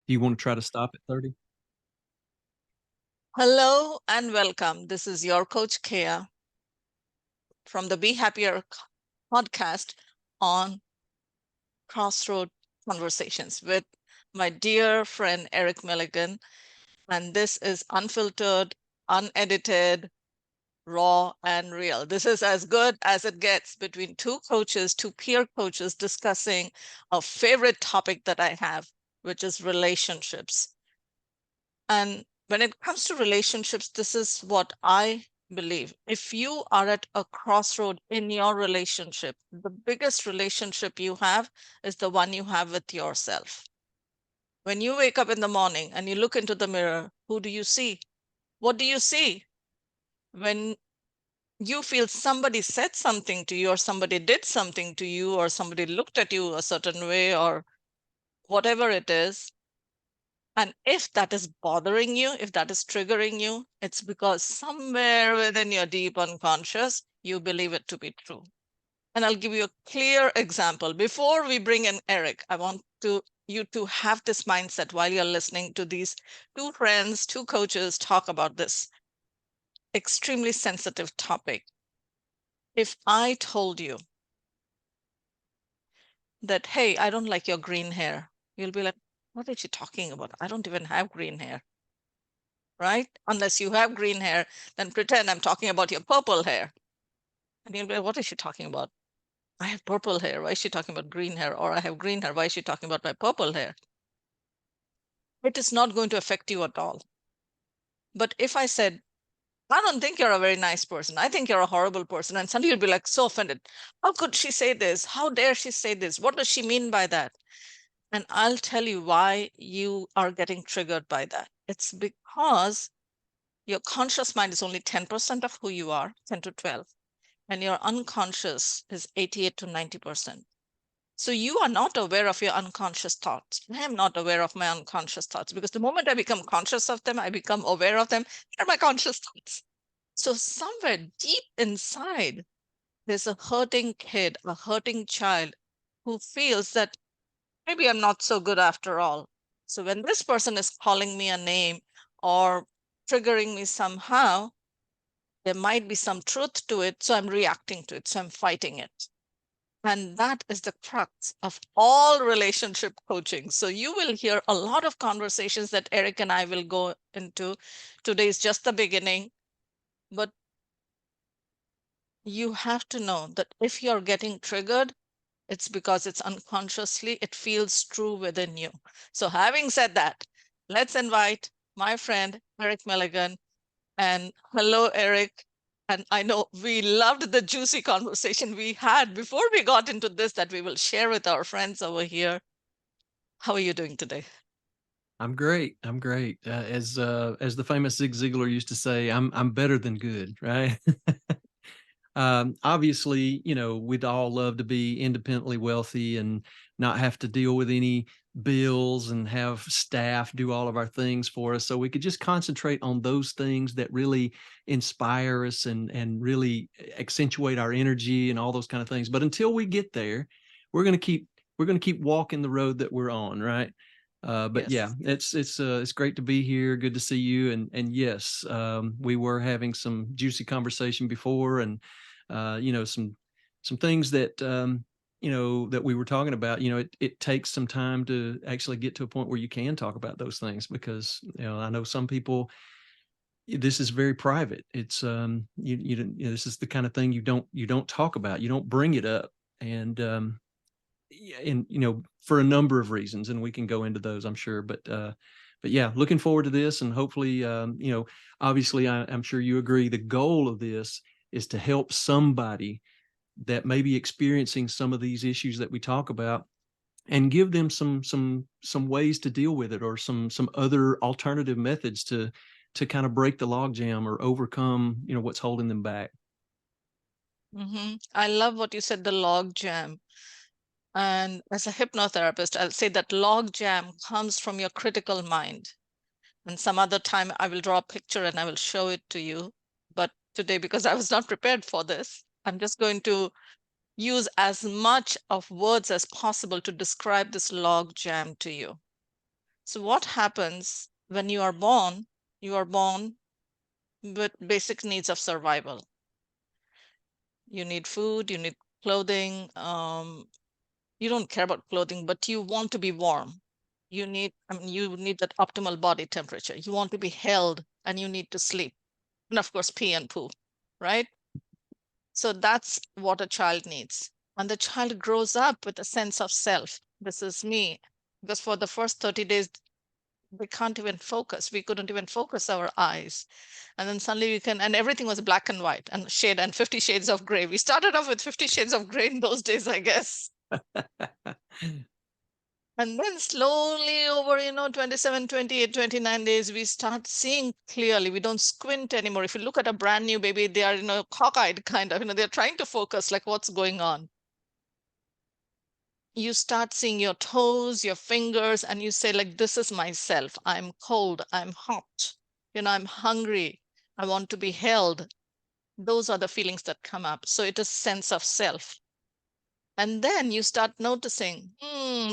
Do you want to try to stop at 30? Hello and welcome. This is your coach Keya from the Be Happier podcast on Crossroad Conversations with my dear friend Eric Milligan. And this is unfiltered, unedited, raw, and real. This is as good as it gets between two coaches, two peer coaches discussing a favorite topic that I have, which is relationships. And when it comes to relationships, this is what I believe. If you are at a crossroad in your relationship, the biggest relationship you have is the one you have with yourself. When you wake up in the morning and you look into the mirror, who do you see? What do you see? When you feel somebody said something to you, or somebody did something to you, or somebody looked at you a certain way, or whatever it is, and if that is bothering you, if that is triggering you, it's because somewhere within your deep unconscious, you believe it to be true. And I'll give you a clear example. Before we bring in Eric, I want you to have this mindset while you're listening to these two friends, two coaches talk about this extremely sensitive topic. If I told you that, hey, I don't like your green hair, you'll be like, what is she talking about? I don't even have green hair. Right? Unless you have green hair, then pretend I'm talking about your purple hair. And you'll be like, what is she talking about? I have purple hair. Why is she talking about green hair? Or I have green hair. Why is she talking about my purple hair? It is not going to affect you at all. But if I said, I don't think you're a very nice person, I think you're a horrible person, and suddenly you'll be like so offended. How could she say this? How dare she say this? What does she mean by that? And I'll tell you why you are getting triggered by that. It's because your conscious mind is only 10% of who you are, 10 to 12, and your unconscious is 88 to 90%. So you are not aware of your unconscious thoughts. I am not aware of my unconscious thoughts because the moment I become conscious of them, I become aware of them. They're my conscious thoughts. So somewhere deep inside, there's a hurting kid, a hurting child who feels that maybe I'm not so good after all. So when this person is calling me a name or triggering me somehow, there might be some truth to it. So I'm reacting to it. So I'm fighting it. And that is the crux of all relationship coaching. So you will hear a lot of conversations that Eric and I will go into. Today is just the beginning. But you have to know that if you're getting triggered, it's because it's unconsciously, it feels true within you. So having said that, let's invite my friend, Eric Milligan. And hello, Eric. And I know we loved the juicy conversation we had before we got into this that we will share with our friends over here. How are you doing today? I'm great. I'm great. As the famous Zig Ziglar used to say, I'm better than good, right? Obviously, we'd all love to be independently wealthy and not have to deal with any bills and have staff do all of our things for us. So we could just concentrate on those things that really inspire us and really accentuate our energy and all those kind of things. But until we get there, we're going to keep walking the road that we're on, right? But yeah, Yes. it's great to be here. Good to see you. And yes, we were having some juicy conversation before, and some things that that we were talking about. It takes some time to actually get to a point where you can talk about those things, because I know some people, this is very private. It's this is the kind of thing you don't talk about, you don't bring it up. And for a number of reasons, and we can go into those, I'm sure. But yeah, looking forward to this, and hopefully, obviously, I'm sure you agree, the goal of this is to help somebody that may be experiencing some of these issues that we talk about, and give them some ways to deal with it, or some other alternative methods to kind of break the logjam or overcome what's holding them back. I love what you said, the log jam. And as a hypnotherapist, I'll say that log jam comes from your critical mind. And some other time I will draw a picture and I will show it to you. But today, because I was not prepared for this, I'm just going to use as much of words as possible to describe this log jam to you. So what happens when you are born? You are born with basic needs of survival. You need food, you need clothing. You don't care about clothing, but you want to be warm. You need, you need that optimal body temperature. You want to be held and you need to sleep. And of course, pee and poo, right? So that's what a child needs. And the child grows up with a sense of self. This is me. Because for the first 30 days, we can't even focus. We couldn't even focus our eyes. And then suddenly we can, and everything was black and white and shade and 50 shades of gray. We started off with 50 shades of gray in those days, I guess. And then slowly over, 27, 28, 29 days, we start seeing clearly. We don't squint anymore. If you look at a brand new baby, they are, cockeyed kind of, they're trying to focus like what's going on. You start seeing your toes, your fingers, and you say like, this is myself. I'm cold, I'm hot, I'm hungry, I want to be held. Those are the feelings that come up. So it is sense of self. And then you start noticing,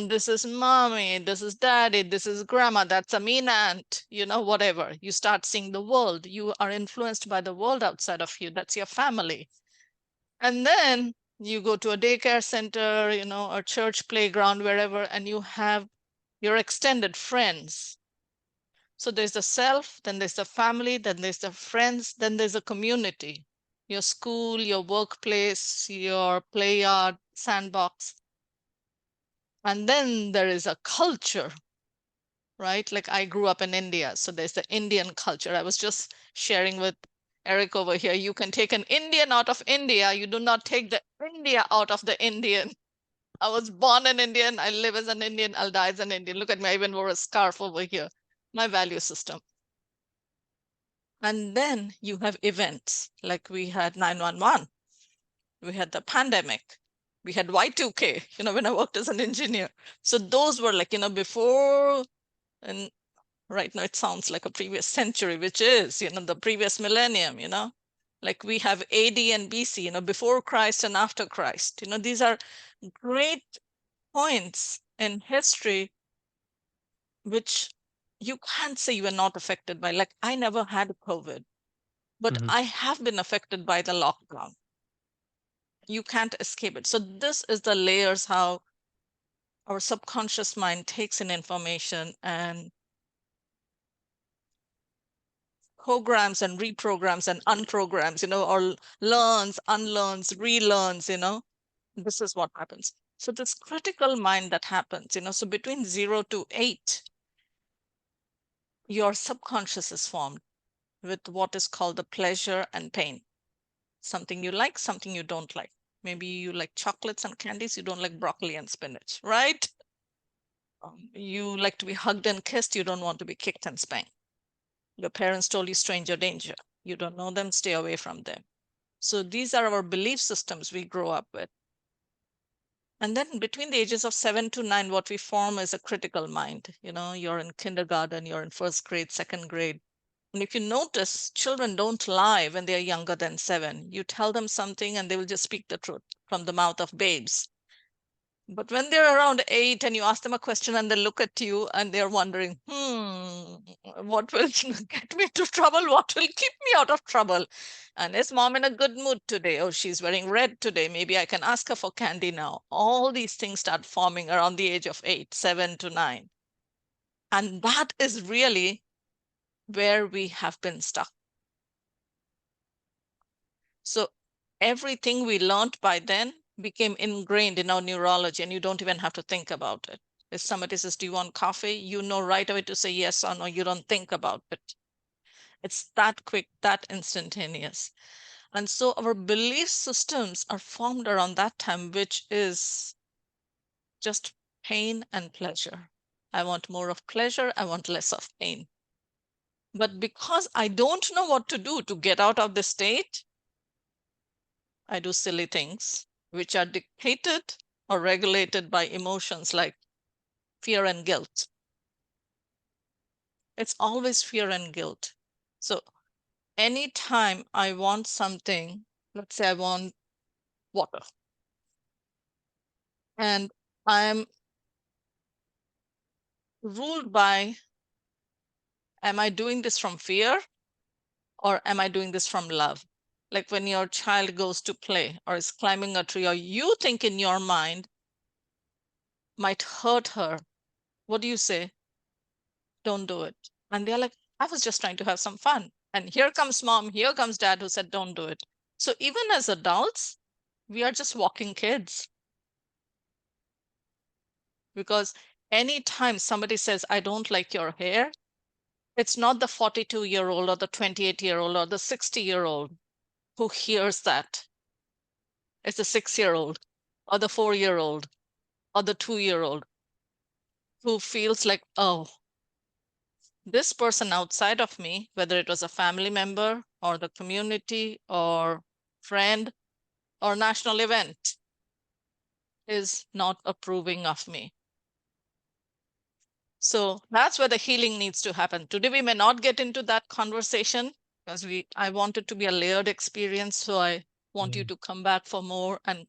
this is mommy, this is daddy, this is grandma, that's a mean aunt, whatever. You start seeing the world. You are influenced by the world outside of you. That's your family. And then you go to a daycare center, a church playground, wherever, and you have your extended friends. So there's the self, then there's the family, then there's the friends, then there's a community, your school, your workplace, your play yard, sandbox. And then there is a culture, right? Like I grew up in India, so there's the Indian culture. I was just sharing with Eric over here. You can take an Indian out of India. You do not take the India out of the Indian. I was born an Indian. I live as an Indian. I'll die as an Indian. Look at me. I even wore a scarf over here. My value system. And then you have events like we had 911. We had the pandemic. We had Y2K, when I worked as an engineer. So those were like, before, and right now it sounds like a previous century, which is, the previous millennium, like we have AD and BC, before Christ and after Christ. These are great points in history, which you can't say you are not affected by. Like I never had COVID, but Mhm. I have been affected by the lockdown. You can't escape it. So this is the layers how our subconscious mind takes in information and programs and reprograms and unprograms, or learns, unlearns, relearns, this is what happens. So this critical mind that happens, so between 0 to 8, your subconscious is formed with what is called the pleasure and pain. Something you like, something you don't like. Maybe you like chocolates and candies, you don't like broccoli and spinach, right? You like to be hugged and kissed, you don't want to be kicked and spanked. Your parents told you stranger danger. You don't know them, stay away from them. So these are our belief systems we grow up with. And then between the ages of 7 to 9, what we form is a critical mind. You're in kindergarten, you're in first grade, second grade. And if you notice, children don't lie when they're younger than 7. You tell them something and they will just speak the truth from the mouth of babes. But when they're around 8 and you ask them a question and they look at you and they're wondering, what will get me into trouble? What will keep me out of trouble? And is mom in a good mood today? Oh, she's wearing red today. Maybe I can ask her for candy now. All these things start forming around the age of 8, 7 to 9. And that is really where we have been stuck. So everything we learned by then became ingrained in our neurology, and you don't even have to think about it. If somebody says, do you want coffee? You know right away to say yes or no. You don't think about it. It's that quick, that instantaneous. And so our belief systems are formed around that time, which is just pain and pleasure. I want more of pleasure. I want less of pain. But because I don't know what to do to get out of this state, I do silly things which are dictated or regulated by emotions like fear and guilt. It's always fear and guilt. So anytime I want something, let's say I want water, and I'm ruled by, am I doing this from fear or am I doing this from love? Like when your child goes to play or is climbing a tree, or you think in your mind might hurt her, what do you say? Don't do it. And they're like, I was just trying to have some fun. And here comes mom, here comes dad who said, don't do it. So even as adults, we are just walking kids. Because anytime somebody says, I don't like your hair, it's not the 42-year-old or the 28-year-old or the 60-year-old who hears that. It's the 6-year-old or the 4-year-old or the 2-year-old who feels like, oh, this person outside of me, whether it was a family member or the community or friend or national event, is not approving of me. So that's where the healing needs to happen. Today, we may not get into that conversation because I want it to be a layered experience. So I want you to come back for more and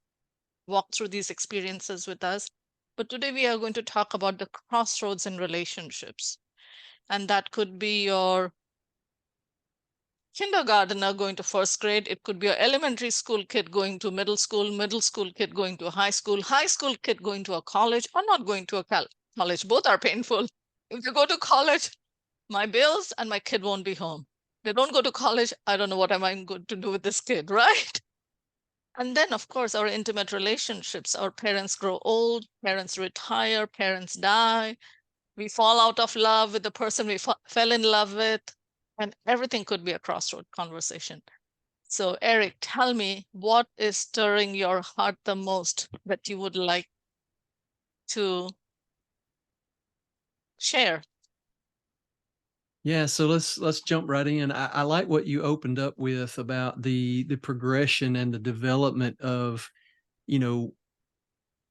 walk through these experiences with us. But today we are going to talk about the crossroads in relationships. And that could be your kindergartner going to first grade. It could be your elementary school kid going to middle school kid going to high school kid going to a college, or not going to a college. Both are painful. If you go to college, my bills and my kid won't be home. They don't go to college, I don't know what am I going to do with this kid, right? And then, of course, our intimate relationships. Our parents grow old, parents retire, parents die. We fall out of love with the person we fell in love with, and everything could be a crossroad conversation. So, Eric, tell me, what is stirring your heart the most that you would like to share? Yeah, so let's jump right in. I like what you opened up with about the progression and the development of, you know,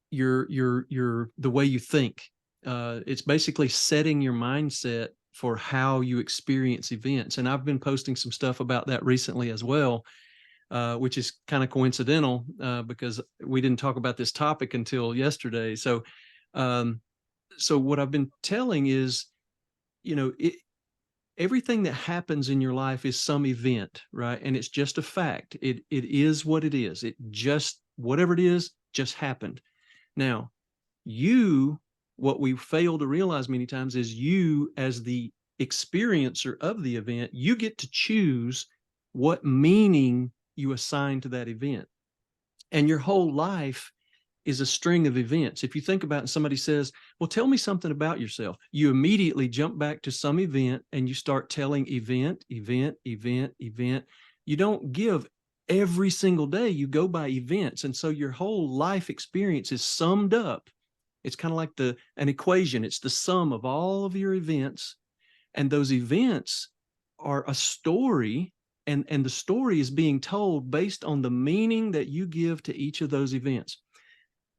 your the way you think. It's basically setting your mindset for how you experience events. And I've been posting some stuff about that recently as well, which is kind of coincidental because we didn't talk about this topic until yesterday. Um, so what I've been telling is, you know, everything that happens in your life is some event, right? And it's just a fact. It is what it is. It just, whatever it is, just happened. Now, what we fail to realize many times is you, as the experiencer of the event, you get to choose what meaning you assign to that event. And your whole life is a string of events. If you think about it, and somebody says, well, tell me something about yourself, you immediately jump back to some event and you start telling event. You don't give every single day, you go by events. And so your whole life experience is summed up. It's kind of like an equation. It's the sum of all of your events. And those events are a story. And the story is being told based on the meaning that you give to each of those events.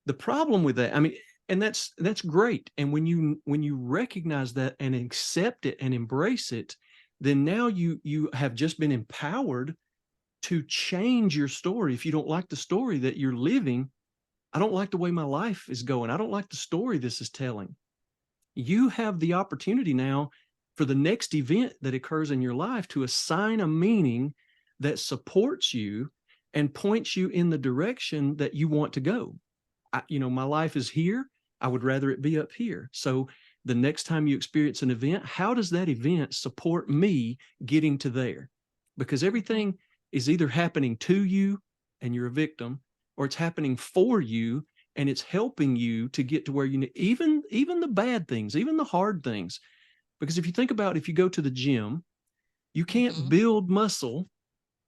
The problem with that, I mean, and that's great. And when you recognize that and accept it and embrace it, then now you have just been empowered to change your story. If you don't like the story that you're living, I don't like the way my life is going, I don't like the story this is telling. You have the opportunity now for the next event that occurs in your life to assign a meaning that supports you and points you in the direction that you want to go. My life is here. I would rather it be up here. So the next time you experience an event, how does that event support me getting to there? Because everything is either happening to you and you're a victim, or it's happening for you and it's helping you to get to where you need, even the bad things, even the hard things. Because if you think about, if you go to the gym, you can't build muscle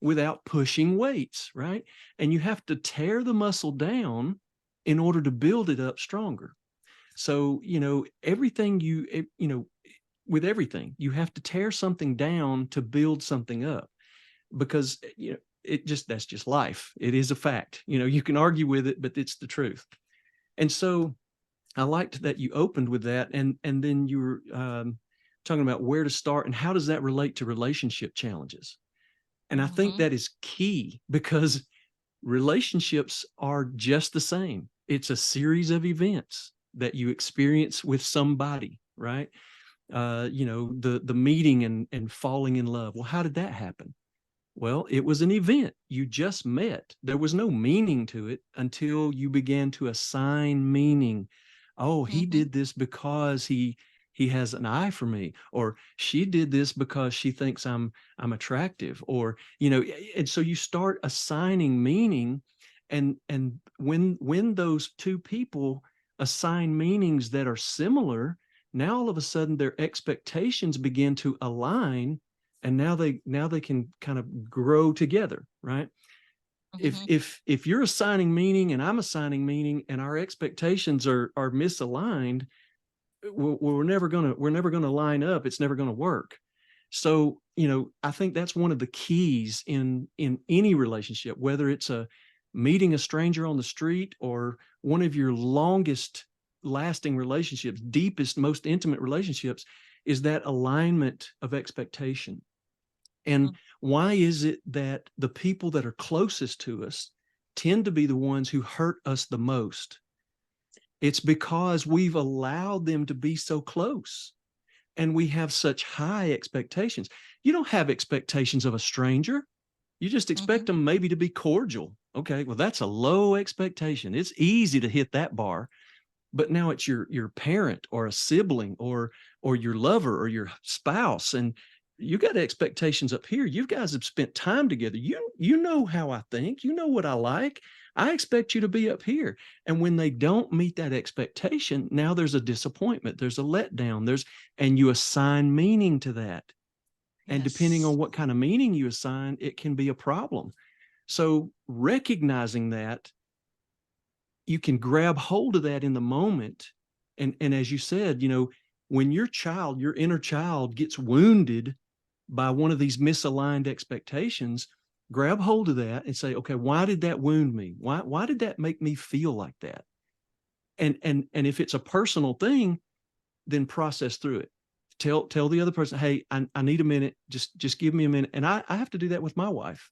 without pushing weights, right? And you have to tear the muscle down in order to build it up stronger. So, with everything, you have to tear something down to build something up, because, that's just life. It is a fact. You can argue with it, but it's the truth. And so I liked that you opened with that. And then you were talking about where to start and how does that relate to relationship challenges. And I think that is key, because relationships are just the same. It's a series of events that you experience with somebody. right? The meeting and falling in love. Well, how did that happen? Well, it was an event. You just met. There was no meaning to it until you began to assign meaning. Oh, he Mm-hmm. did this because he has an eye for me, or she did this because she thinks I'm attractive, or and so you start assigning meaning, and when those two people assign meanings that are similar, now all of a sudden their expectations begin to align, and now they can kind of grow together, right? if Mm-hmm. if if you're assigning meaning and I'm assigning meaning and our expectations are misaligned, we're never gonna line up. It's never gonna work. So I think that's one of the keys in any relationship, whether it's a meeting a stranger on the street or one of your longest lasting relationships, deepest, most intimate relationships, is that alignment of expectation. And why is it that the people that are closest to us tend to be the ones who hurt us the most? It's because we've allowed them to be so close and we have such high expectations. You don't have expectations of a stranger. You just Mm-hmm. expect them maybe to be cordial. Okay, well, that's a low expectation. It's easy to hit that bar, but now it's your parent or a sibling or your lover or your spouse, and you got expectations up here. You guys have spent time together. You know how I think. You know what I like. I expect you to be up here. And when they don't meet that expectation, now there's a disappointment, there's a letdown, and you assign meaning to that. And depending Yes. on what kind of meaning you assign, it can be a problem. So recognizing that, you can grab hold of that in the moment. And as you said, when your inner child gets wounded by one of these misaligned expectations, grab hold of that and say, okay, why did that wound me? Why did that make me feel like that? And if it's a personal thing, then process through it. Tell the other person, hey, I need a minute. Just give me a minute. And I have to do that with my wife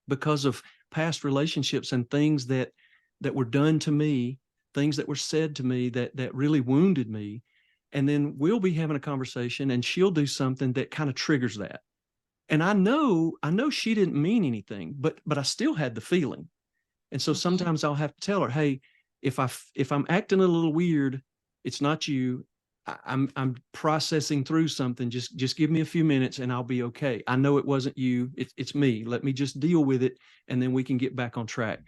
because of past relationships and things that were done to me, things that were said to me that really wounded me. And then we'll be having a conversation and she'll do something that kind of triggers that. And I know she didn't mean anything, but I still had the feeling. And so Mm-hmm. sometimes I'll have to tell her, hey, if I'm acting a little weird, it's not you. I'm processing through something. Just give me a few minutes and I'll be okay. I know it wasn't you. It's me. Let me just deal with it, and then we can get back on track.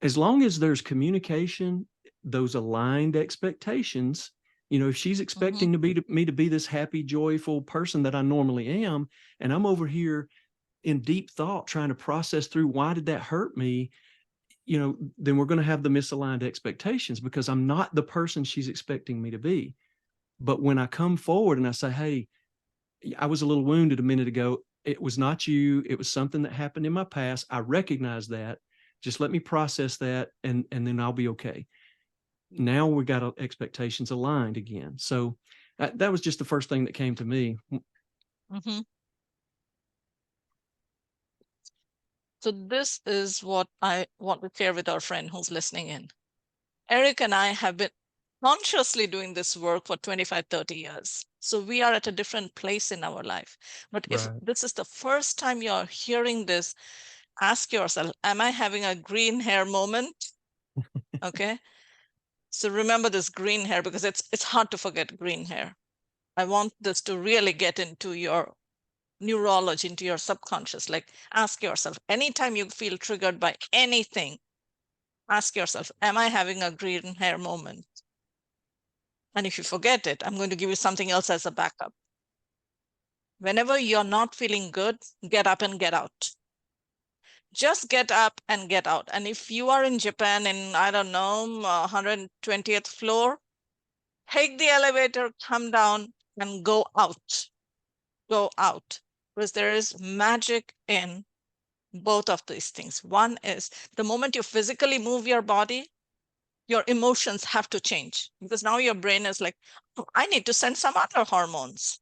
As long as there's communication, those aligned expectations. If she's Mm-hmm. expecting me to be this happy, joyful person that I normally am, and I'm over here in deep thought trying to process through why did that hurt me, then we're going to have the misaligned expectations because I'm not the person she's expecting me to be. But when I come forward and I say, hey, I was a little wounded a minute ago, it was not you. It was something that happened in my past. I recognize that. Just let me process that, and then I'll be okay. Now we got expectations aligned again. So that was just the first thing that came to me. Mm-hmm. So this is what I want to share with our friend who's listening in. Eric and I have been consciously doing this work for 25, 30 years. So we are at a different place in our life. But if Right. this is the first time you're hearing this, ask yourself, am I having a green hair moment? Okay. So remember this green hair because it's hard to forget green hair. I want this to really get into your neurology, into your subconscious. Like ask yourself, anytime you feel triggered by anything, ask yourself, am I having a green hair moment? And if you forget it, I'm going to give you something else as a backup. Whenever you're not feeling good, get up and get out. Just get up and get out. And if you are in Japan in, I don't know, 120th floor, take the elevator, come down and go out. Go out. Because there is magic in both of these things. One is the moment you physically move your body, your emotions have to change because now your brain is like, oh, I need to send some other hormones.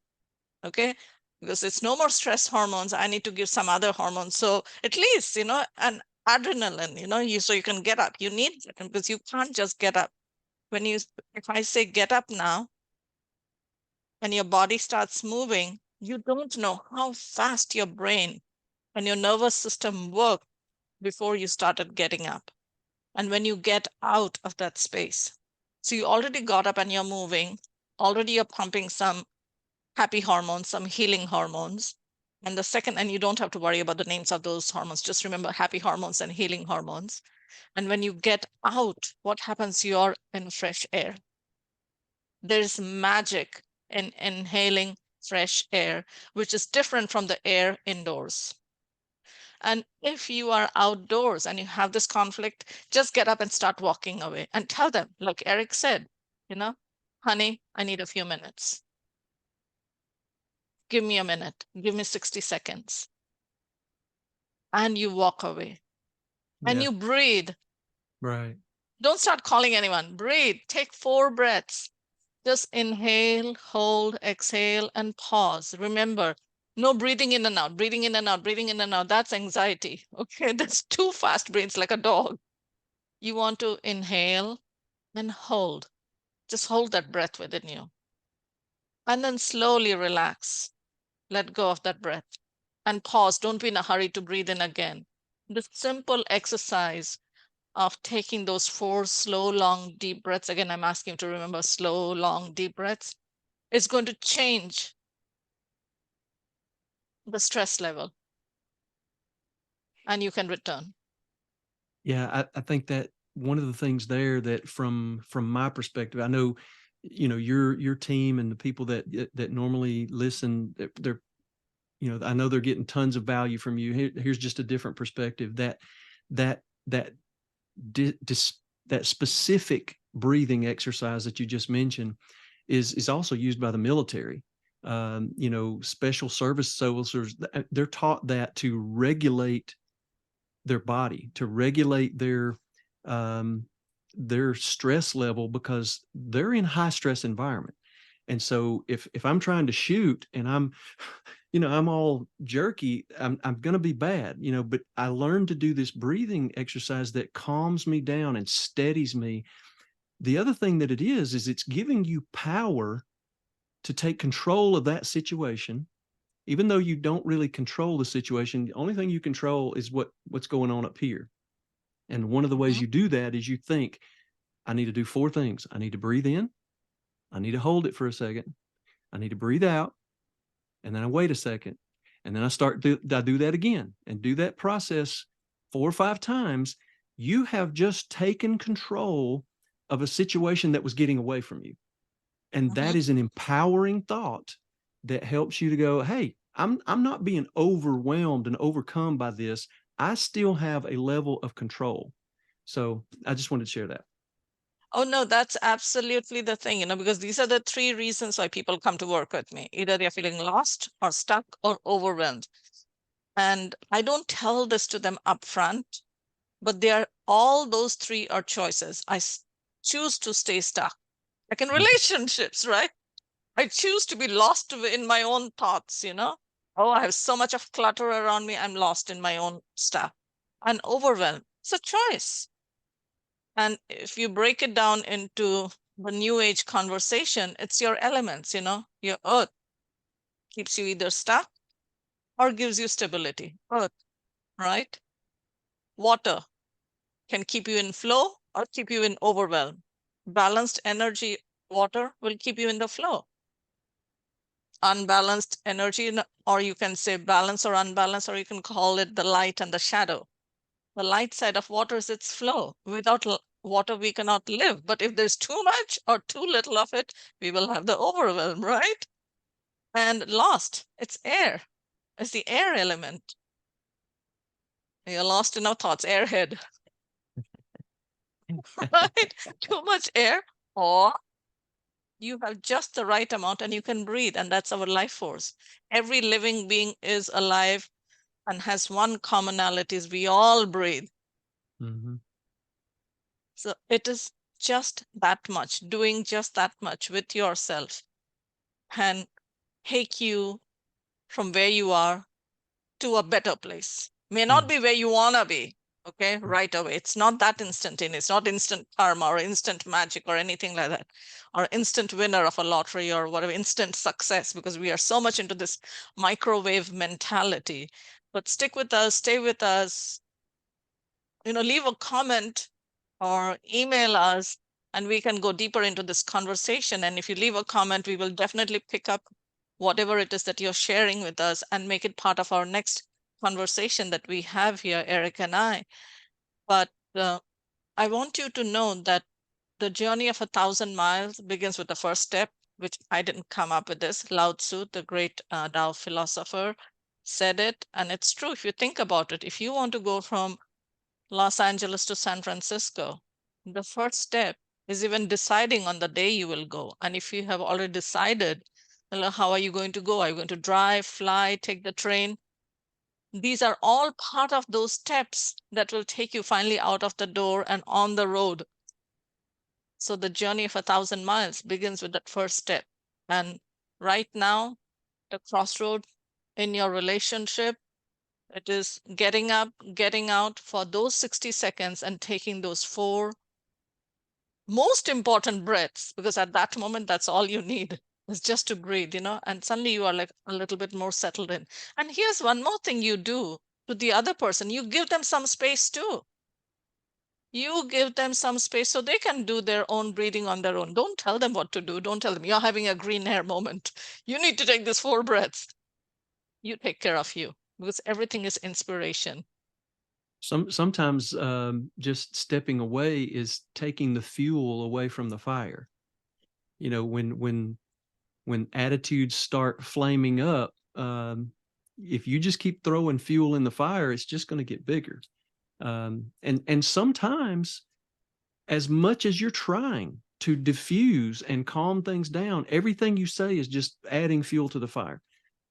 Okay. Because it's no more stress hormones. I need to give some other hormones. So at least, an adrenaline, so you can get up. You need it because you can't just get up. If I say get up now, and your body starts moving, you don't know how fast your brain and your nervous system work before you started getting up. And when you get out of that space, so you already got up and you're moving, already you're pumping some happy hormones, some healing hormones. And the second, and you don't have to worry about the names of those hormones, just remember happy hormones and healing hormones. And when you get out, what happens? You're in fresh air. There's magic in inhaling fresh air, which is different from the air indoors. And if you are outdoors and you have this conflict, just get up and start walking away and tell them, like Eric said, honey, I need a few minutes. Give me a minute. Give me 60 seconds. And you walk away and Yeah. you breathe. Right. Don't start calling anyone. Breathe. Take 4 breaths. Just inhale, hold, exhale, and pause. Remember, no breathing in and out, breathing in and out, breathing in and out. That's anxiety. Okay, that's too fast breaths like a dog. You want to inhale and hold. Just hold that breath within you. And then slowly relax. Let go of that breath and pause. Don't be in a hurry to breathe in again. The simple exercise of taking those 4 slow, long, deep breaths. Again, I'm asking you to remember slow, long, deep breaths. It's going to change the stress level and you can return. Yeah, I think that one of the things there that from my perspective, I know, your team and the people that normally listen, they're, I know they're getting tons of value from you. Here's just a different perspective that that that specific breathing exercise that you just mentioned is also used by the military. Special service soldiers, they're taught that to regulate their body, to regulate their stress level, because they're in high stress environment. And so if I'm trying to shoot and I'm all jerky, I'm going to be bad, but I learned to do this breathing exercise that calms me down and steadies me. The other thing that it is it's giving you power to take control of that situation. Even though you don't really control the situation, the only thing you control is what's going on up here. And one of the ways Mhm. you do that is you think, I need to do 4 things. I need to breathe in, I need to hold it for a second, I need to breathe out, and then I wait a second, and then I do that again, and do that process 4 or 5 times. You have just taken control of a situation that was getting away from you. And that Mhm. is an empowering thought that helps you to go, hey, I'm not being overwhelmed and overcome by this. I still have a level of control. So I just wanted to share that. Oh, no, that's absolutely the thing, because these are the 3 reasons why people come to work with me. Either they're feeling lost or stuck or overwhelmed. And I don't tell this to them upfront, but all those 3 are choices. Choose to stay stuck. Like in relationships, right? I choose to be lost in my own thoughts, Oh, I have so much of clutter around me. I'm lost in my own stuff and overwhelmed. It's a choice. And if you break it down into the new age conversation, it's your elements, your earth keeps you either stuck or gives you stability. Earth, right? Water can keep you in flow or keep you in overwhelm. Balanced energy, water will keep you in the flow. Unbalanced energy, or you can say balance or unbalance, or you can call it the light and the shadow. The light side of water is its flow. Without water, we cannot live. But if there's too much or too little of it, we will have the overwhelm, right? And lost, it's air. It's the air element. You're lost in our thoughts, airhead, right? Too much air, or you have just the right amount and you can breathe, and that's our life force. Every living being is alive and has one commonality: is we all breathe. Mm-hmm. So it is just that much, doing just that much with yourself can take you from where you are to a better place. May not Mm. be where you want to be, Okay, right away. It's not that instantaneous. It's not instant karma or instant magic or anything like that, or instant winner of a lottery or whatever, instant success, because we are so much into this microwave mentality. But stick with us, stay with us, leave a comment or email us, and we can go deeper into this conversation. And if you leave a comment, we will definitely pick up whatever it is that you're sharing with us and make it part of our next conversation that we have here, Eric and I. But I want you to know that the journey of 1,000 miles begins with the first step, which I didn't come up with this. Lao Tzu, the great Tao philosopher, said it. And it's true. If you think about it, if you want to go from Los Angeles to San Francisco, the first step is even deciding on the day you will go. And if you have already decided, how are you going to go? Are you going to drive, fly, take the train? These are all part of those steps that will take you finally out of the door and on the road. So the journey of 1,000 miles begins with that first step. And right now, the crossroad in your relationship, it is getting up, getting out for those 60 seconds and taking those 4 most important breaths, because at that moment, that's all you need is just to breathe, and suddenly you are like a little bit more settled in. And here's one more thing you do to the other person. You give them some space too. You give them some space so they can do their own breathing on their own. Don't tell them what to do. Don't tell them you're having a green hair moment. You need to take this 4 breaths. You take care of you, because everything is inspiration. Sometimes just stepping away is taking the fuel away from the fire. When attitudes start flaming up, if you just keep throwing fuel in the fire, it's just going to get bigger. And sometimes, as much as you're trying to diffuse and calm things down, everything you say is just adding fuel to the fire.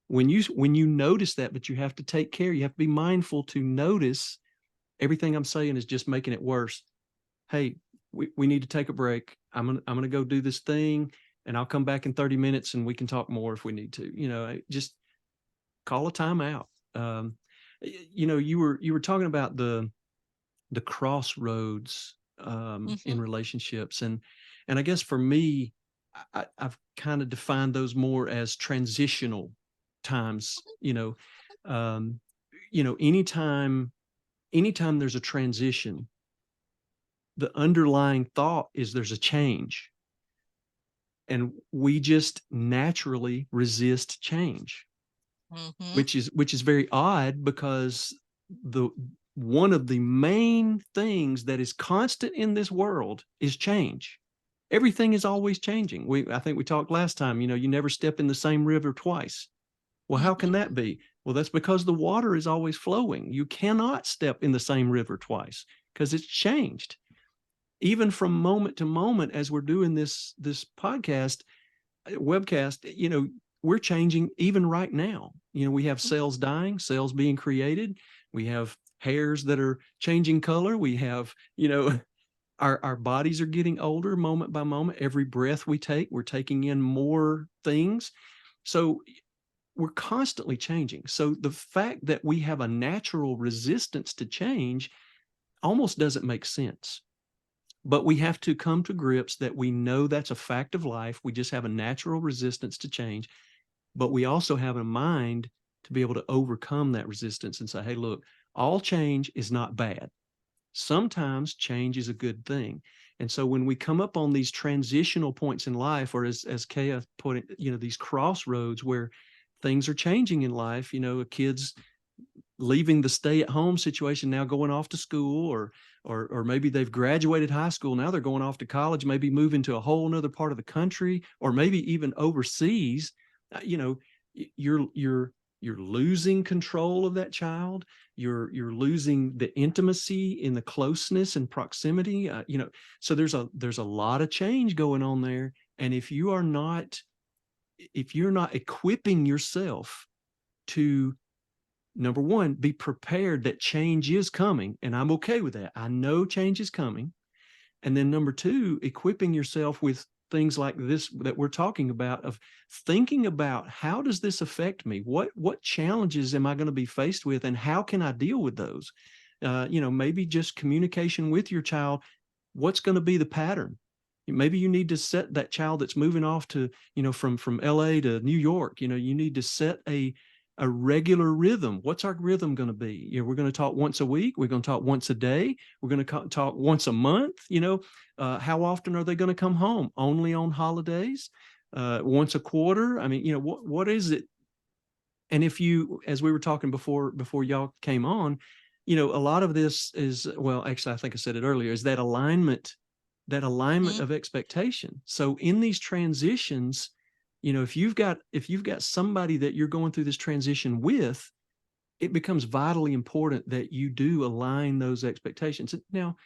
When you notice that, but you have to take care, you have to be mindful to notice everything I'm saying is just making it worse. Hey, we need to take a break. I'm gonna go do this thing, and I'll come back in 30 minutes and we can talk more if we need to. Just call a timeout. You were talking about the crossroads in relationships, and I guess for me, I've kind of defined those more as transitional times. Anytime there's a transition, the underlying thought is there's a change, and we just naturally resist change, which is very odd, because the one of the main things that is constant in this world is change. Everything is always changing. I think we talked last time, you never step in the same river twice. Well, how can that be? Well, that's because the water is always flowing. You cannot step in the same river twice, because it's changed. Even from moment to moment, as we're doing this podcast, webcast, we're changing even right now. We have cells dying, cells being created. We have hairs that are changing color. We have, our bodies are getting older moment by moment. Every breath we take, we're taking in more things. So we're constantly changing. So the fact that we have a natural resistance to change almost doesn't make sense. But we have to come to grips that we know that's a fact of life. We just have a natural resistance to change, but we also have a mind to be able to overcome that resistance and say, hey, look, all change is not bad. Sometimes change is a good thing. And so when we come up on these transitional points in life, or as Keya put it, these crossroads where things are changing in life, a kid's leaving the stay-at-home situation, now going off to school, or maybe they've graduated high school, now they're going off to college, maybe moving to a whole nother part of the country, or maybe even overseas. You're losing control of that child. You're losing the intimacy in the closeness and proximity. So there's a lot of change going on there. And if you're not equipping yourself to, number one, be prepared that change is coming, and I'm okay with that. I know change is coming. And then number two, equipping yourself with things like this that we're talking about, of thinking about, how does this affect me? What challenges am I going to be faced with, and how can I deal with those? maybe just communication with your child. What's going to be the pattern? Maybe you need to set that child that's moving off to, from LA to New York, you need to set a regular rhythm. What's our rhythm going to be? We're going to talk once a week. We're going to talk once a day. We're going to talk once a month. How often are they going to come home? Only on holidays? Once a quarter? I mean, what is it? And if you, as we were talking before y'all came on, a lot of this is, well, actually, I think I said it earlier, is that alignment Mm. of expectation. So in these transitions, if you've got somebody that you're going through this transition with, it becomes vitally important that you do align those expectations. Now,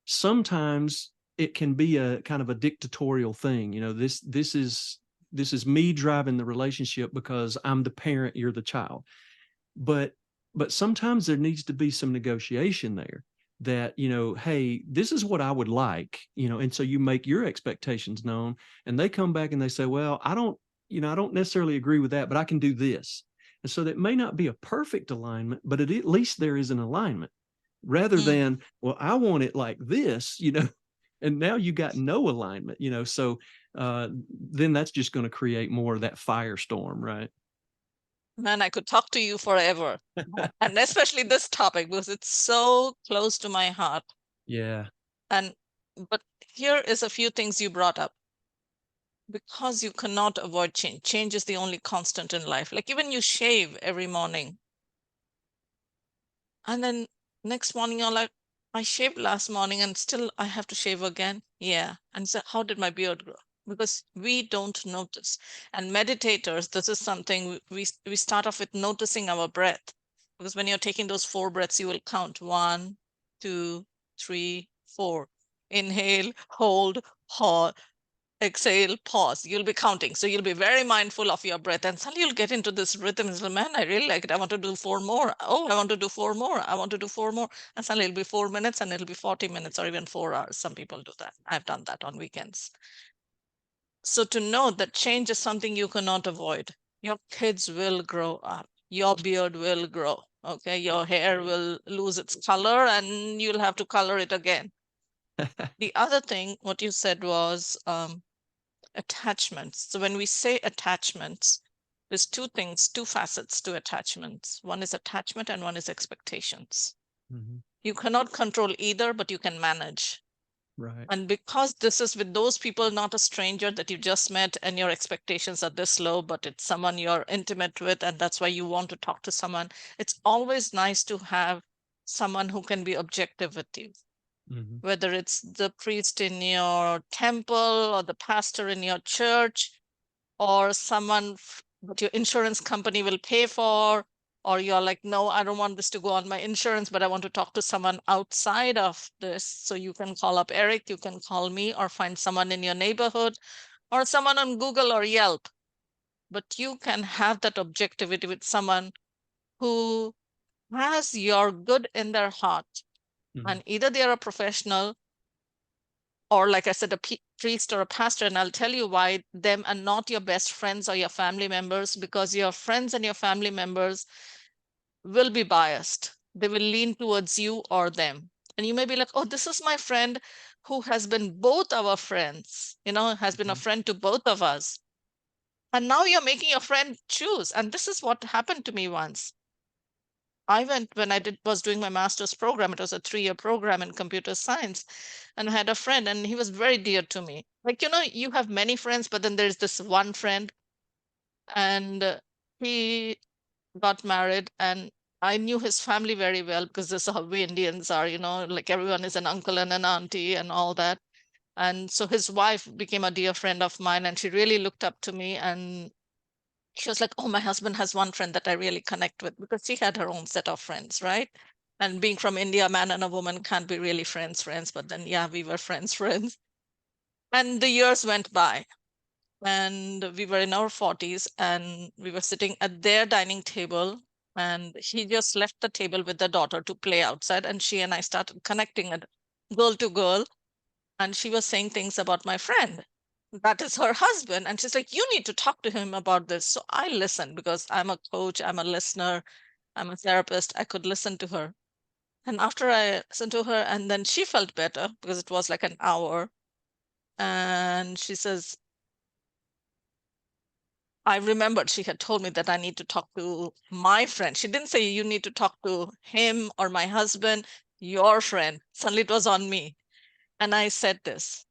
sometimes it can be a kind of a dictatorial thing. This is me driving the relationship because I'm the parent, you're the child. But sometimes there needs to be some negotiation there, that, hey, this is what I would like, and so you make your expectations known, and they come back and they say, well, I don't necessarily agree with that, but I can do this. And so that may not be a perfect alignment, but at least there is an alignment, rather Mm. than, well, I want it like this, and now you got no alignment, so then that's just going to create more of that firestorm, right? Man, I could talk to you forever. And especially this topic because it's so close to my heart. Yeah. And but here is a few things you brought up. Because you cannot avoid change. Change is the only constant in life. Like even you shave every morning, and then next morning you're like, I shaved last morning and still I have to shave again. Yeah. And so how did my beard grow? Because we don't notice. And meditators, this is something we start off with noticing our breath. Because when you're taking those 4 breaths, you will count 1, 2, 3, 4. Inhale, hold, pause, exhale, pause. You'll be counting. So you'll be very mindful of your breath. And suddenly you'll get into this rhythm. It's like, man, I really like it. I want to do 4 more. Oh, I want to do 4 more. I want to do 4 more. And suddenly it'll be 4 minutes and it'll be 40 minutes or even 4 hours. Some people do that. I've done that on weekends. So to know that change is something you cannot avoid. Your kids will grow up. Your beard will grow. Okay. Your hair will lose its color and you'll have to color it again. The other thing, what you said was, attachments. So when we say attachments, there's 2 things, 2 facets to attachments. One is attachment and one is expectations. Mhm. You cannot control either, but you can manage. Right. And because this is with those people, not a stranger that you just met and your expectations are this low, but it's someone you're intimate with, and that's why you want to talk to someone. It's always nice to have someone who can be objective with you, Mhm. whether it's the priest in your temple or the pastor in your church or someone that your insurance company will pay for, or you're like, no, I don't want this to go on my insurance, but I want to talk to someone outside of this. So you can call up Eric, you can call me, or find someone in your neighborhood or someone on Google or Yelp. But you can have that objectivity with someone who has your good in their heart. Mhm. And either they are a professional or, like I said, a priest or a pastor. And I'll tell you why them and not your best friends or your family members, because your friends and your family members will be biased. They will lean towards you or them. And you may be like, oh, this is my friend who has been both our friends, has been a Mhm. friend to both of us. And now you're making your friend choose. And this is what happened to me once. I went when was doing my master's program. It was a 3-year program in computer science, and I had a friend, and he was very dear to me. Like, you have many friends, but then there's this one friend, and he got married, and I knew his family very well because this is how we Indians are, like everyone is an uncle and an auntie and all that. And so his wife became a dear friend of mine, and she really looked up to me, and she was like, oh, my husband has one friend that I really connect with, because she had her own set of friends, right? And being from India, a man and a woman can't be really friends, but then, yeah, we were friends. And the years went by, and we were in our 40s, and we were sitting at their dining table. And he just left the table with the daughter to play outside. And she and I started connecting at girl to girl. And she was saying things about my friend. That is her husband. And she's like, you need to talk to him about this. So I listened because I'm a coach, I'm a listener, I'm a therapist. I could listen to her. And after I listened to her, and then she felt better because it was like an hour. And she says, I remembered she had told me that I need to talk to my friend. She didn't say you need to talk to him or my husband, your friend. Suddenly it was on me. And I said this,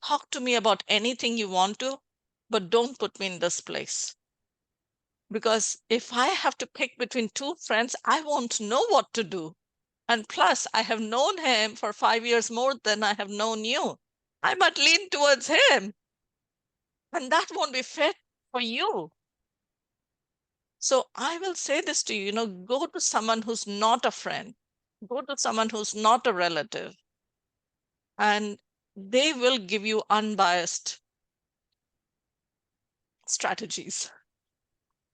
talk to me about anything you want to, but don't put me in this place. Because if I have to pick between two friends, I won't know what to do. And plus, I have known him for 5 years more than I have known you. I might lean towards him, and that won't be fair for you. So I will say this to you, go to someone who's not a friend, go to someone who's not a relative, and they will give you unbiased strategies.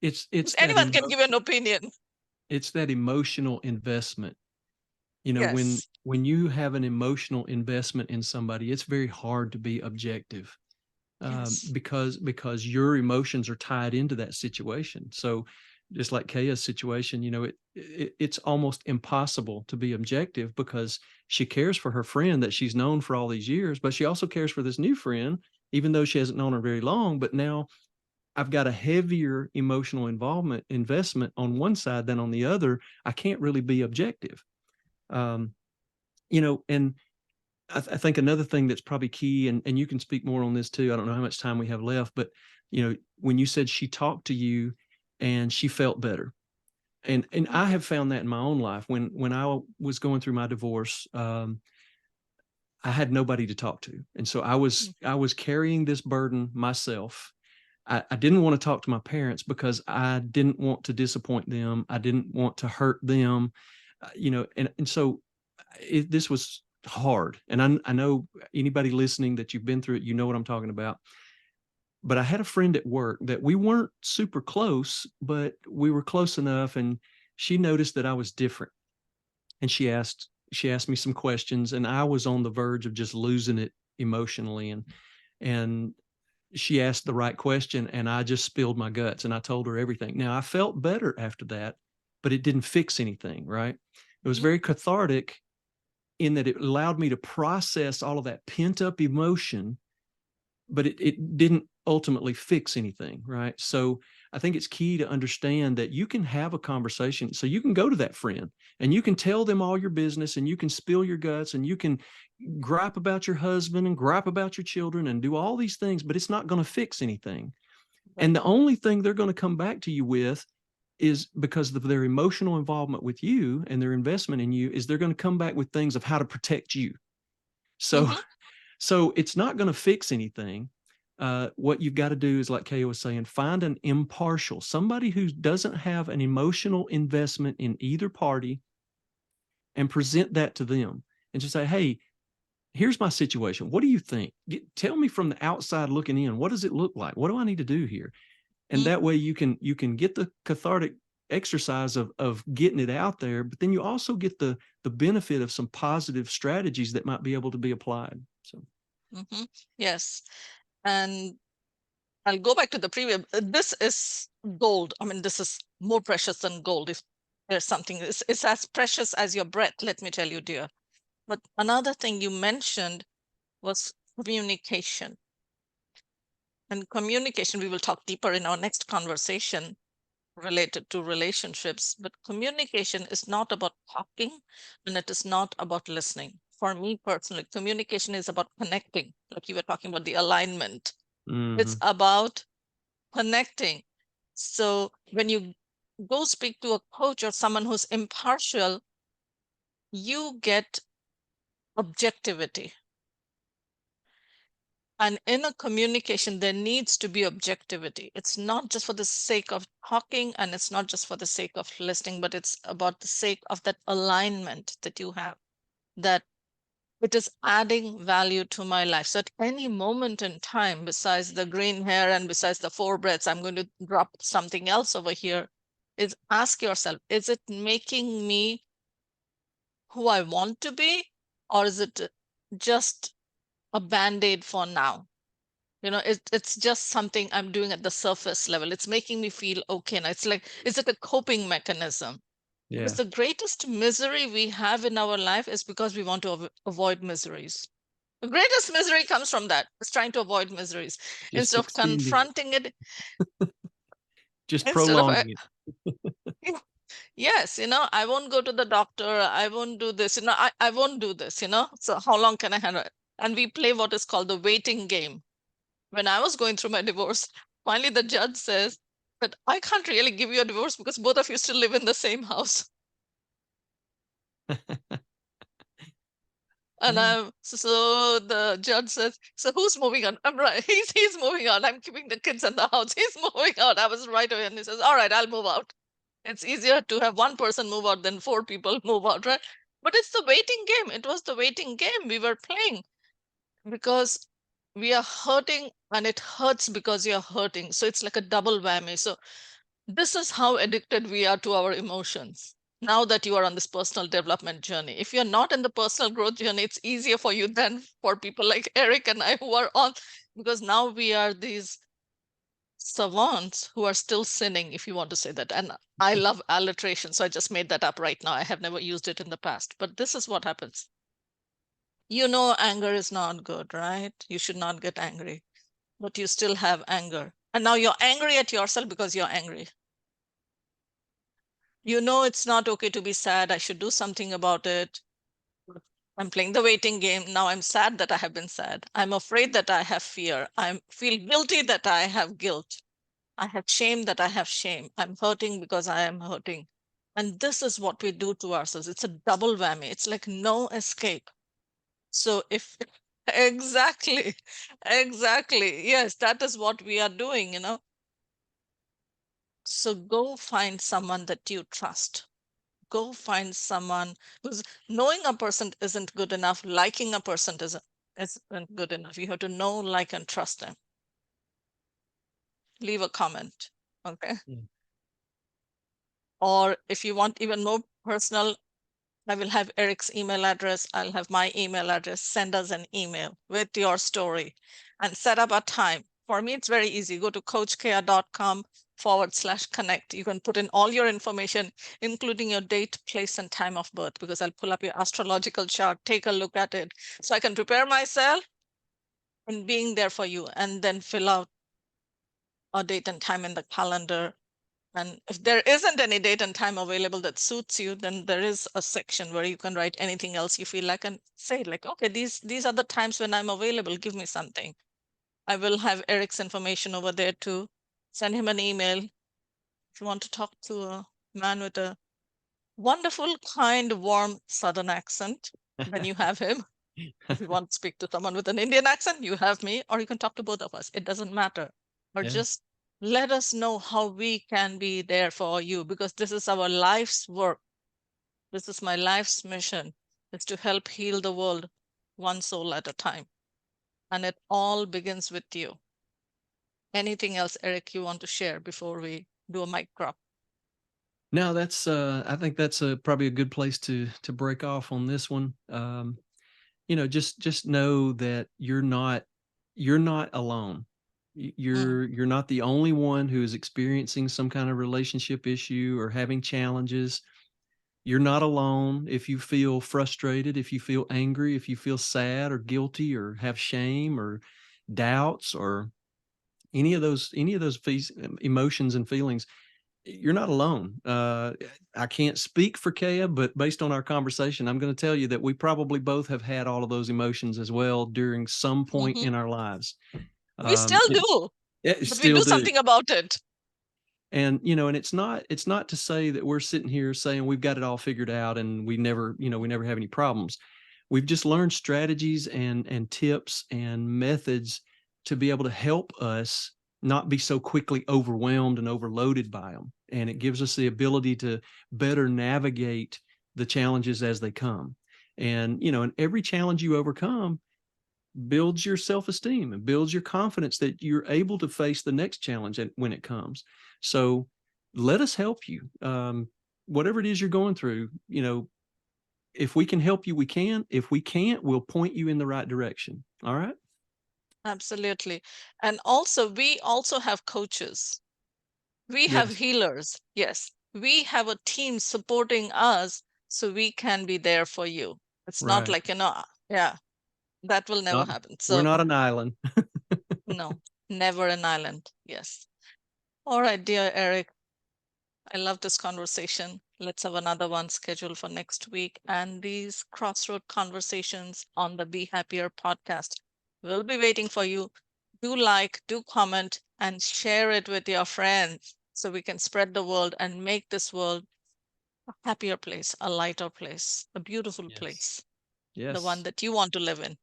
It's that Anyone can give an opinion. it's that emotional investment. You know, Yes. when you have an emotional investment in somebody, it's very hard to be objective, Yes. because your emotions are tied into that situation. So just like Keya's situation, it's almost impossible to be objective because she cares for her friend that she's known for all these years, but she also cares for this new friend, even though she hasn't known her very long. But now I've got a heavier emotional investment on one side than on the other. I can't really be objective. Um, and I think another thing that's probably key, and you can speak more on this too. I don't know how much time we have left, but when you said she talked to you and she felt better, and I have found that in my own life. When I was going through my divorce, I had nobody to talk to, and so I was carrying this burden myself. I didn't want to talk to my parents because I didn't want to disappoint them. I didn't want to hurt them, and so this was hard. And I know anybody listening that you've been through it, you know what I'm talking about. But I had a friend at work that we weren't super close, but we were close enough. And she noticed that I was different. And she asked me some questions, and I was on the verge of just losing it emotionally. And she asked the right question, and I just spilled my guts and I told her everything. Now I felt better after that, but it didn't fix anything, right? It was Mhm. very cathartic in that it allowed me to process all of that pent up emotion, but it didn't ultimately fix anything, right? So I think it's key to understand that you can have a conversation. So you can go to that friend and you can tell them all your business and you can spill your guts and you can gripe about your husband and gripe about your children and do all these things, but it's not going to fix anything. And Right. the only thing they're going to come back to you with is, because of their emotional involvement with you and their investment in you, is they're going to come back with things of how to protect you. So Hmm. so it's not going to fix anything. What you've got to do is, like Keya was saying, find an impartial, somebody who doesn't have an emotional investment in either party, and present that to them and just say, hey, here's my situation. What do you think? Tell me from the outside looking in, what does it look like? What do I need to do here? And that way you can get the cathartic exercise of getting it out there, but then you also get the benefit of some positive strategies that might be able to be applied. So Hmm. Yes. And I'll go back to the previous. This is gold. I mean, this is more precious than gold. If there's something, it's as precious as your breath, let me tell you, dear. But another thing you mentioned was communication. And communication, we will talk deeper in our next conversation related to relationships. But communication is not about talking, and it is not about listening. For me personally, communication is about connecting, like you were talking about the alignment. It's mhm. about connecting. So when you go speak to a coach or someone who's impartial, you get objectivity. And in a communication, there needs to be objectivity. It's not just for the sake of talking, and it's not just for the sake of listening, but it's about the sake of that alignment that you have, that it is adding value to my life. So at any moment in time, besides the green hair and besides the four breaths, I'm going to drop something else over here, is ask yourself, is it making me who I want to be? Or is it just a band-aid for now? It's just something I'm doing at the surface level. It's making me feel okay. And it's like, is it a coping mechanism? Because Yeah. the greatest misery we have in our life is because we want to avoid miseries. The greatest misery comes from that. It's trying to avoid miseries Just instead of extending it, confronting it. just Instead of prolonging it. yes, I won't go to the doctor. I won't do this. I won't do this. So how long can I handle it? And we play what is called the waiting game. When I was going through my divorce, finally the judge says that I can't really give you a divorce because both of you still live in the same house. And so the judge says, so who's moving on? I'm right. He's moving out. I'm keeping the kids in the house. He's moving out. I was right away. And he says, all right, I'll move out. It's easier to have one person move out than four people move out, right? But it's the waiting game. It was the waiting game we were playing because we are hurting and it hurts because you're hurting. So it's like a double whammy. So this is how addicted we are to our emotions. Now that you are on this personal development journey, if you're not in the personal growth journey, it's easier for you than for people like Eric and I who are on, because now we are these savants who are still sinning, if you want to say that. And I love alliteration, so I just made that up right now. I have never used it in the past, but this is what happens. Anger is not good, right? You should not get angry, but you still have anger. And now you're angry at yourself because you're angry. It's not okay to be sad. I should do something about it. I'm playing the waiting game. Now I'm sad that I have been sad. I'm afraid that I have fear. I feel guilty that I have guilt. I have shame that I have shame. I'm hurting because I am hurting. And this is what we do to ourselves. It's a double whammy. It's like no escape. So if exactly, exactly. Yes, that is what we are doing. So go find someone that you trust. Go find someone, because knowing a person isn't good enough. Liking a person isn't good enough. You have to know, like, and trust them. Leave a comment. Okay. Yeah. Or if you want even more personal, I will have Eric's email address. I'll have my email address. Send us an email with your story and set up a time. For me, it's very easy. Go to coachkeya.com/connect. You can put in all your information, including your date, place, and time of birth, because I'll pull up your astrological chart, take a look at it, so I can prepare myself in being there for you, and then fill out a date and time in the calendar. And if there isn't any date and time available that suits you, then there is a section where you can write anything else you feel like and say, like, okay, these are the times when I'm available. Give me something. I will have Eric's information over there too. Send him an email. If you want to talk to a man with a wonderful, kind, warm Southern accent, then you have him. If you want to speak to someone with an Indian accent, you have me, or you can talk to both of us. It doesn't matter. Or Yeah. just let us know how we can be there for you, because this is our life's work. This is my life's mission, is to help heal the world one soul at a time. And it all begins with you. Anything else, Eric, you want to share before we do a mic drop? No, that's I think that's probably a good place to break off on this one. Just know that you're not alone. Mm, You're not the only one who is experiencing some kind of relationship issue or having challenges. You're not alone. If you feel frustrated, if you feel angry, if you feel sad or guilty or have shame or doubts or any of those emotions and feelings, you're not alone. I can't speak for Keya, but based on our conversation, I'm going to tell you that we probably both have had all of those emotions as well during some point mhm. in our lives. We still And do, but we still do do. something about it. And it's not to say that we're sitting here saying we've got it all figured out and we never have any problems. We've just learned strategies and tips and methods to be able to help us not be so quickly overwhelmed and overloaded by them. And it gives us the ability to better navigate the challenges as they come. And every challenge you overcome builds your self-esteem and builds your confidence that you're able to face the next challenge when it comes. So let us help you. Whatever it is you're going through, if we can help you, we can. If we can't, we'll point you in the right direction. All right. Absolutely. And also, we also have coaches. We have Yes. healers. Yes. we have a team supporting us so we can be there for you. It's not Right. like, yeah, that will never Not, happen. we're So not an island. no, never an island. Yes. All right, dear Eric, I love this conversation. Let's have another one scheduled for next week. And these crossroad conversations on the Be Happier podcast will be waiting for you. Do like, do comment, and share it with your friends so we can spread the word and make this world a happier place, a lighter place, a beautiful Yes. place, the one Yes. that you want to live in.